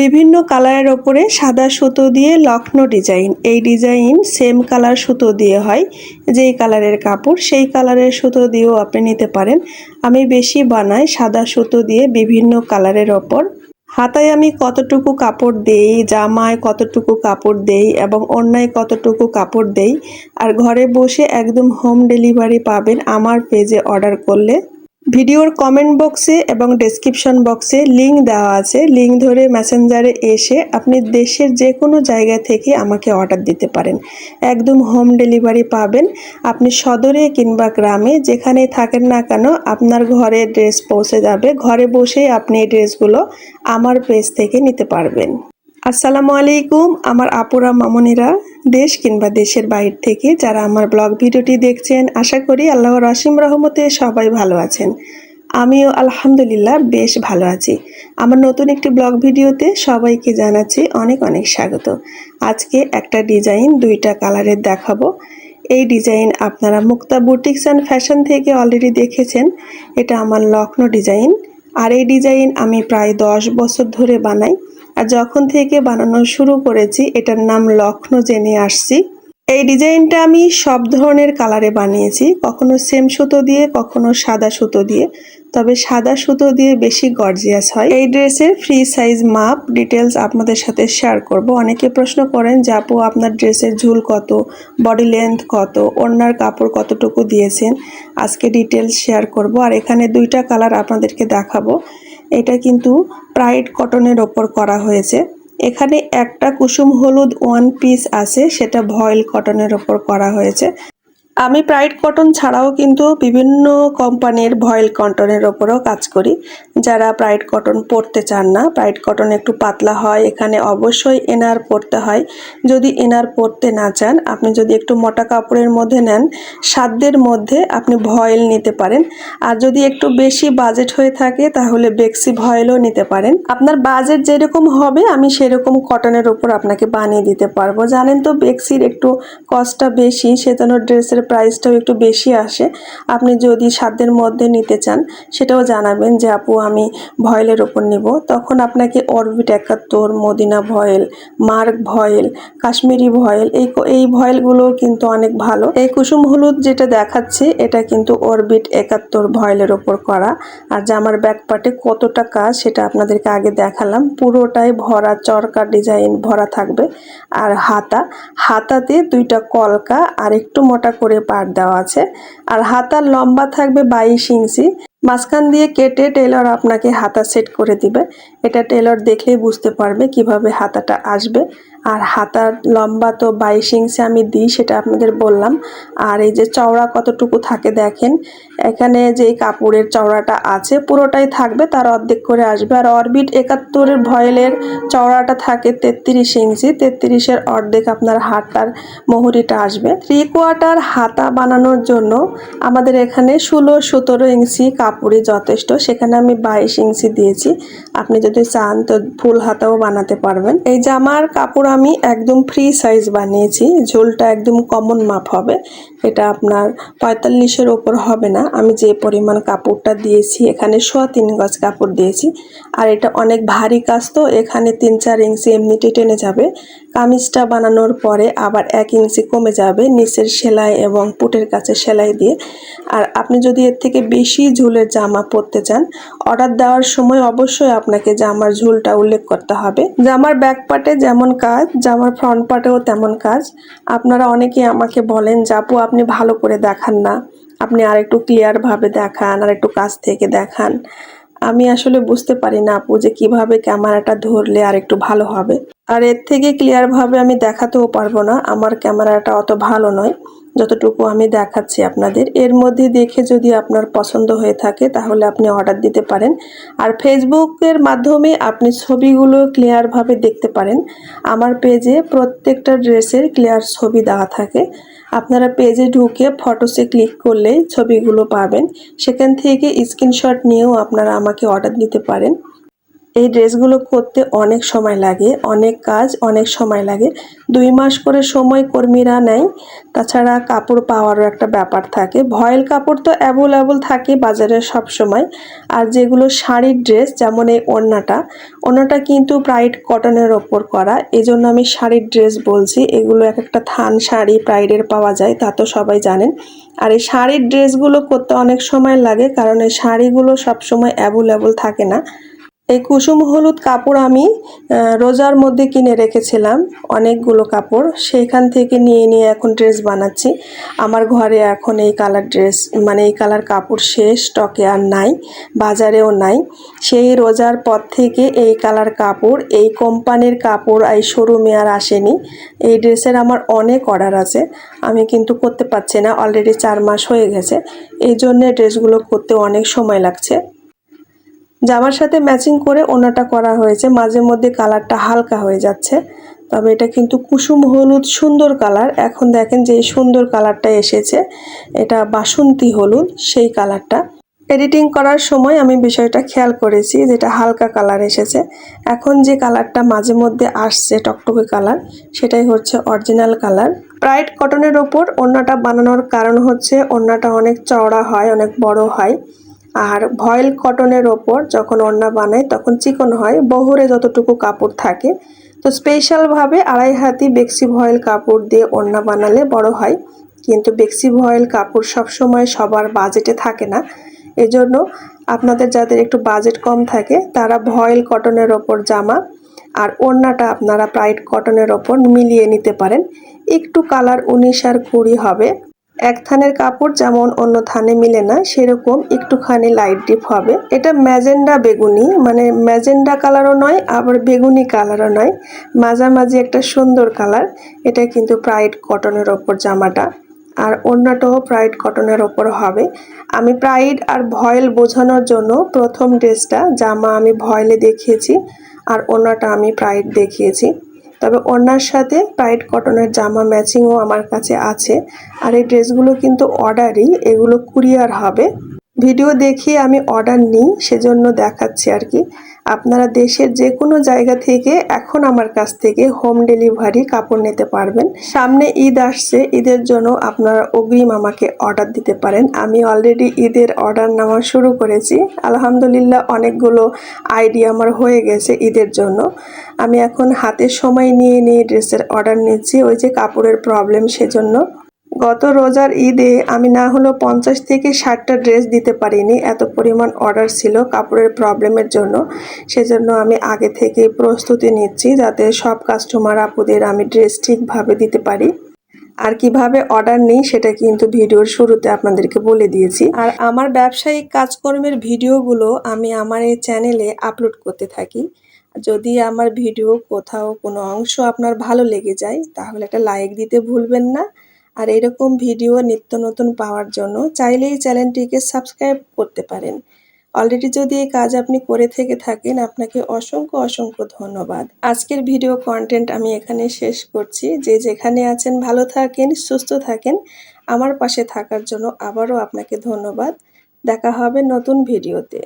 বিভিন্ন কালারের ওপরে সাদা সুতো দিয়ে লক্ষ্ণৌ ডিজাইন। এই ডিজাইন সেম কালার সুতো দিয়ে হয়, যেই কালারের কাপড় সেই কালারের সুতো দিয়েও আপনি নিতে পারেন। আমি বেশি বানাই সাদা সুতো দিয়ে বিভিন্ন কালারের ওপর। হাতায় আমি কতটুকু কাপড় দেই, জামায় কতটুকু কাপড় দেই এবং ওড়নায় কতটুকু কাপড় দেই, আর ঘরে বসে একদম হোম ডেলিভারি পাবেন আমার পেজে অর্ডার করলে। ভিডিওর কমেন্ট বক্সে এবং ডেসক্রিপশন বক্সে লিংক দেওয়া আছে। লিংক ধরে মেসেঞ্জারে এসে আপনি দেশের যে কোনো জায়গা থেকে আমাকে অর্ডার দিতে পারেন। একদম হোম ডেলিভারি পাবেন। আপনি সদরে কিংবা গ্রামে যেখানেই থাকেন না কেন আপনার ঘরে ড্রেস পৌঁছে যাবে। ঘরে বসেই আপনি এই ড্রেসগুলো আমার পেজ থেকে নিতে পারবেন। আসসালামু আলাইকুম আমার আপুরা মামুনিরা, দেশ কিংবা দেশের বাইরে থেকে যারা আমার ব্লগ ভিডিওটি দেখছেন, আশা করি আল্লাহর অসীম রহমতে সবাই ভালো আছেন। আমিও আলহামদুলিল্লাহ বেশ ভালো আছি। আমার নতুন একটি ব্লগ ভিডিওতে সবাইকে জানাচ্ছি অনেক অনেক স্বাগত। আজকে একটা ডিজাইন দুইটা কালারের দেখাবো। এই ডিজাইন আপনারা মুক্তা বুটিক্স অ্যান্ড ফ্যাশন থেকে অলরেডি দেখেছেন। এটা আমার লক্ষ্ণৌ ডিজাইন, আর এই ডিজাইন আমি প্রায় 10 বছর ধরে বানাই। আর যখন থেকে বানানো শুরু করেছি এটার নাম লক্ষ্ণৌ জেনে আসছি। এই ডিজাইনটা আমি সব ধরনের কালারে বানিয়েছি, কখনো সেম সুতো দিয়ে, কখনো সাদা সুতো দিয়ে। তবে সাদা সুতো দিয়ে বেশি গর্জিয়াস হয়। এই ড্রেসের ফ্রি সাইজ মাপ ডিটেলস আপনাদের সাথে শেয়ার করব। অনেকে প্রশ্ন করেন যে আপু আপনার ড্রেসের ঝুল কত, বডি লেন্থ কত, ওড়নার কাপড় কতটুকু দিয়েছেন। আজকে ডিটেলস শেয়ার করব। আর এখানে দুইটা কালার আপনাদেরকে দেখাবো। এটা কিন্তু প্রাইড কটনের ওপর করা হয়েছে। এখানে একটা কুসুম হলুদ ওয়ান পিস আছে, সেটা ভয়েল কটনের ওপর করা হয়েছে। আমি প্রাইড কটন ছাড়াও কিন্তু বিভিন্ন কোম্পানির ভয়েল কটনের ওপরও কাজ করি। যারা প্রাইড কটন পরতে চান না, প্রাইড কটন একটু পাতলা হয়, এখানে অবশ্যই এনার পরতে হয়। যদি এনার পরতে না চান, আপনি যদি একটু মোটা কাপড়ের মধ্যে নেন, সাধ্যের মধ্যে আপনি ভয়েল নিতে পারেন। আর যদি একটু বেশি বাজেট হয়ে থাকে তাহলে বেক্সি ভয়েলও নিতে পারেন। আপনার বাজেট যেরকম হবে আমি সেরকম কটনের ওপর আপনাকে বানিয়ে দিতে পারবো। জানেন তো বেক্সির একটু কস্টটা বেশি, সেজন্য ড্রেসের প্রাইসটাও একটু বেশি আসে। আপনি যদি সাধ্যের মধ্যে নিতে চান সেটাও জানাবেন যে আপু আমি ভয়েলের ওপর নিব। তখন আপনাকে অরবিট 71, মদিনা ভয়েল, মার্ক ভয়েল, কাশ্মীরি ভয়েল, এই ভয়েলগুলো কিন্তু অনেক ভালো। এই কুসুম হলুদ যেটা দেখাচ্ছে এটা কিন্তু অরবিট 71 ভয়েলের ওপর করা। আর জামার ব্যাক পার্টে কতটা কাজ সেটা আপনাদেরকে আগে দেখালাম। পুরোটাই ভরা চরকা ডিজাইন ভরা থাকবে। আর হাতাতে দুইটা কলকা আর একটু মোটা করে পাট দেওয়া আছে। আর হাতার লম্বা থাকবে 22 ইঞ্চি। মাঝখান দিয়ে কেটে টেলর আপনাকে হাতা সেট করে দিবে। এটা টেলর দেখলেই বুঝতে পারবে কিভাবে হাতাটা আসবে। আর হাতার লম্বা তো 22 ইঞ্চি আমি দিই, সেটা আপনাদের বললাম। আর এই যে চওড়া কতটুকু থাকে দেখেন, এখানে যে কাপড়ের চওড়াটা আছে পুরোটাই থাকবে, তার অর্ধেক করে আসবে। আর অরবিট 71 ভয়েলের চওড়াটা থাকে 33 ইঞ্চি, 33-এর অর্ধেক আপনার হাতার মোহরিটা আসবে। 3/4 হাতা বানানোর জন্য আমাদের এখানে 16-17 ইঞ্চি কাপড়ই যথেষ্ট, সেখানে আমি 22 ইঞ্চি দিয়েছি। আপনি যদি চান তো ফুল হাতাও বানাতে পারবেন। এই জামার কাপড় আমি একদম ফ্রি সাইজ বানিয়েছি, ঝোলটা একদম কমন মাপ হবে। এটা আপনার 45-এর ওপর হবে না। আমি যে পরিমাণ কাপড়টা দিয়েছি এখানে 3.25 গজ কাপড় দিয়েছি। আর এটা অনেক ভারী কাজ, তো এখানে 3-4 ইঞ্চি এমনিতে টেনে যাবে। কামিজটা বানানোর পরে আবার 1 ইঞ্চি কমে যাবে নিচের সেলাই এবং পুটের কাছে সেলাই দিয়ে। আর আপনি যদি এর থেকে বেশি ঝুলের জামা পরতে চান, অর্ডার দেওয়ার সময় অবশ্যই আপনাকে জামার ঝুলটা উল্লেখ করতে হবে। জামার ব্যাক পার্টে যেমন কাজ, জামার ফ্রন্ট পার্টেও তেমন কাজ। আপনারা অনেকেই আমাকে বলেন যে আপু আপনি ভালো করে দেখান না, আপনি আর একটু ক্লিয়ার ভাবে দেখান, আর একটু কাছ থেকে দেখান। আমি আসলে বুঝতে পারি না আপু যে কিভাবে ক্যামেরাটা ধরলে আর একটু ভালো হবে। আর এর থেকে ক্লিয়ার ভাবে আমি দেখাতেও পারবো না, আমার ক্যামেরাটা অত ভালো নয়। যতটুকু আমি দেখাচ্ছি আপনাদের, এর মধ্যে দেখে যদি আপনার পছন্দ হয়ে থাকে তাহলে আপনি অর্ডার দিতে পারেন। আর ফেসবুকের মাধ্যমে আপনি ছবিগুলো ক্লিয়ার ভাবে দেখতে পারেন। আমার পেজে প্রত্যেকটা ড্রেসের ক্লিয়ার ছবি দেওয়া থাকে। আপনারা পেজে ঢুকে ফটোসে ক্লিক করলেই ছবিগুলো পাবেন। সেখান থেকে স্ক্রিনশট নিয়েও আপনারা আমাকে অর্ডার দিতে পারেন। এই ড্রেসগুলো করতে অনেক সময় লাগে, অনেক কাজ, অনেক সময় লাগে। 2 মাস করে সময় কর্মীরা নেয়। তাছাড়া কাপড় পাওয়ারও একটা ব্যাপার থাকে। ভয়েল কাপড় তো অ্যাভেলেবল থাকে বাজারে সব সময়। আর যেগুলো শাড়ির ড্রেস, যেমন এই ওড়নাটা কিন্তু প্রাইড কটনের ওপর করা, এজন্য আমি শাড়ির ড্রেস বলছি। এগুলো এক একটা থান শাড়ি প্রাইডের পাওয়া যায়, তা তো সবাই জানেন। আর এই শাড়ির ড্রেসগুলো করতে অনেক সময় লাগে, কারণ এই শাড়িগুলো সবসময় অ্যাভেলেবল থাকে না। এই কুসুম হলুদ কাপড় আমি রোজার মধ্যে কিনে রেখেছিলাম অনেকগুলো কাপড়, সেইখান থেকে নিয়ে এখন ড্রেস বানাচ্ছি। আমার ঘরে এখন এই কালার ড্রেস, মানে এই কালার কাপড় শেষ, স্টকে আর নাই, বাজারেও নাই। সেই রোজার পর থেকে এই কালার কাপড়, এই কোম্পানির কাপড় এই শোরুমে আর আসেনি। এই ড্রেসের আমার অনেক অর্ডার আছে, আমি কিন্তু করতে পারছি না, অলরেডি 4 মাস হয়ে গেছে। এই জন্যে ড্রেসগুলো করতে অনেক সময় লাগছে। জামার সাথে ম্যাচিং করে ওড়নাটা করা হয়েছে, মাঝে মধ্যে কালারটা হালকা হয়ে যাচ্ছে, তবে এটা কিন্তু কুসুম হলুদ সুন্দর কালার। এখন দেখেন যে এই সুন্দর কালারটা এসেছে, এটা বাসন্তী হলুদ সেই কালারটা। এডিটিং করার সময় আমি বিষয়টা খেয়াল করেছি, যেটা হালকা কালার এসেছে। এখন যে কালারটা মাঝে মধ্যে আসছে টকটকে কালার, সেটাই হচ্ছে অরিজিনাল কালার। প্রাইড কটনের ওপর ওড়নাটা বানানোর কারণ হচ্ছে ওড়নাটা অনেক চওড়া হয়, অনেক বড় হয়। আর ভয়েল কটনের ওপর যখন ওড়না বানাই তখন চিকন হয়, বহরে যতটুকু কাপড় থাকে। তো স্পেশালভাবে 2.5 হাতি বেক্সি ভয়েল কাপড় দিয়ে ওড়না বানালে বড় হয়, কিন্তু বেক্সি ভয়েল কাপড় সবসময় সবার বাজেটে থাকে না। এজন্য আপনাদের যাদের একটু বাজেট কম থাকে তারা ভয়েল কটনের ওপর জামা আর ওড়নাটা আপনারা প্রাইড কটনের ওপর মিলিয়ে নিতে পারেন। একটু কালার 19 আর 20 হবে। এক থানের কাপড় যেমন অন্য থানে মিলে না, সেরকম একটুখানি লাইট ডিপ হবে। এটা ম্যাজেন্ডা বেগুনি, মানে ম্যাজেন্ডা কালারও নয় আবার বেগুনি কালারও নয়, মাঝামাঝি একটা সুন্দর কালার। এটা কিন্তু প্রাইড কটনের ওপর জামাটা, আর ওড়নাটাও প্রাইড কটনের ওপর হবে। আমি প্রাইড আর ভয়েল বোঝানোর জন্য প্রথম ড্রেসটা জামা আমি ভয়েলে দেখিয়েছি, আর ওড়নাটা আমি প্রাইড দেখিয়েছি। তবে ওড়নার সাথে প্রাইড কটনের জামা ম্যাচিংও আমার কাছে আছে। আর এই ড্রেসগুলো কিন্তু অর্ডারই, এগুলো কুরিয়ার হবে। ভিডিও দেখিয়ে আমি অর্ডার নিই, সেজন্য দেখাচ্ছি আর কি। আপনারা দেশের যে কোনো জায়গা থেকে এখন আমার কাছ থেকে হোম ডেলিভারি কাপড় নিতে পারবেন। সামনে ঈদ আসছে, ঈদের জন্য আপনারা অগ্রিম আমাকে অর্ডার দিতে পারেন। আমি অলরেডি ঈদের অর্ডার নেওয়া শুরু করেছি, আলহামদুলিল্লাহ অনেকগুলো আইডিয়া আমার হয়ে গেছে ঈদের জন্য। আমি এখন হাতে সময় নিয়ে ড্রেসের অর্ডার নিচ্ছি, ওই যে কাপড়ের প্রবলেম সেজন্য। গত রোজার ঈদে আমি না হলেও 50 থেকে 60টা ড্রেস দিতে পারিনি, এত পরিমাণ অর্ডার ছিল কাপড়ের প্রবলেমের জন্য। সেজন্য আমি আগে থেকেই প্রস্তুতি নিচ্ছি, যাতে সব কাস্টমার আপুদের আমি ড্রেস ঠিকভাবে দিতে পারি। আর কিভাবে অর্ডার নিই সেটা কিন্তু ভিডিওর শুরুতে আপনাদেরকে বলে দিয়েছি। আর আমার ব্যবসায়িক কাজকর্মের ভিডিওগুলো আমি আমার এই চ্যানেলে আপলোড করতে থাকি। যদি আমার ভিডিও কোথাও কোনো অংশ আপনার ভালো লেগে যায় তাহলে একটা লাইক দিতে ভুলবেন না। আর এরকম ভিডিও নিত্য নতুন পাওয়ার জন্য চাইলেই চ্যানেলটিকে সাবস্ক্রাইব করতে পারেন। অলরেডি যদি এই কাজ আপনি করে থেকে থাকেন, আপনাকে অসংখ্য ধন্যবাদ। আজকের ভিডিও কন্টেন্ট আমি এখানে শেষ করছি। যে যেখানে আছেন ভালো থাকেন, সুস্থ থাকেন। আমার পাশে থাকার জন্য আবারও আপনাকে ধন্যবাদ। দেখা হবে নতুন ভিডিওতে।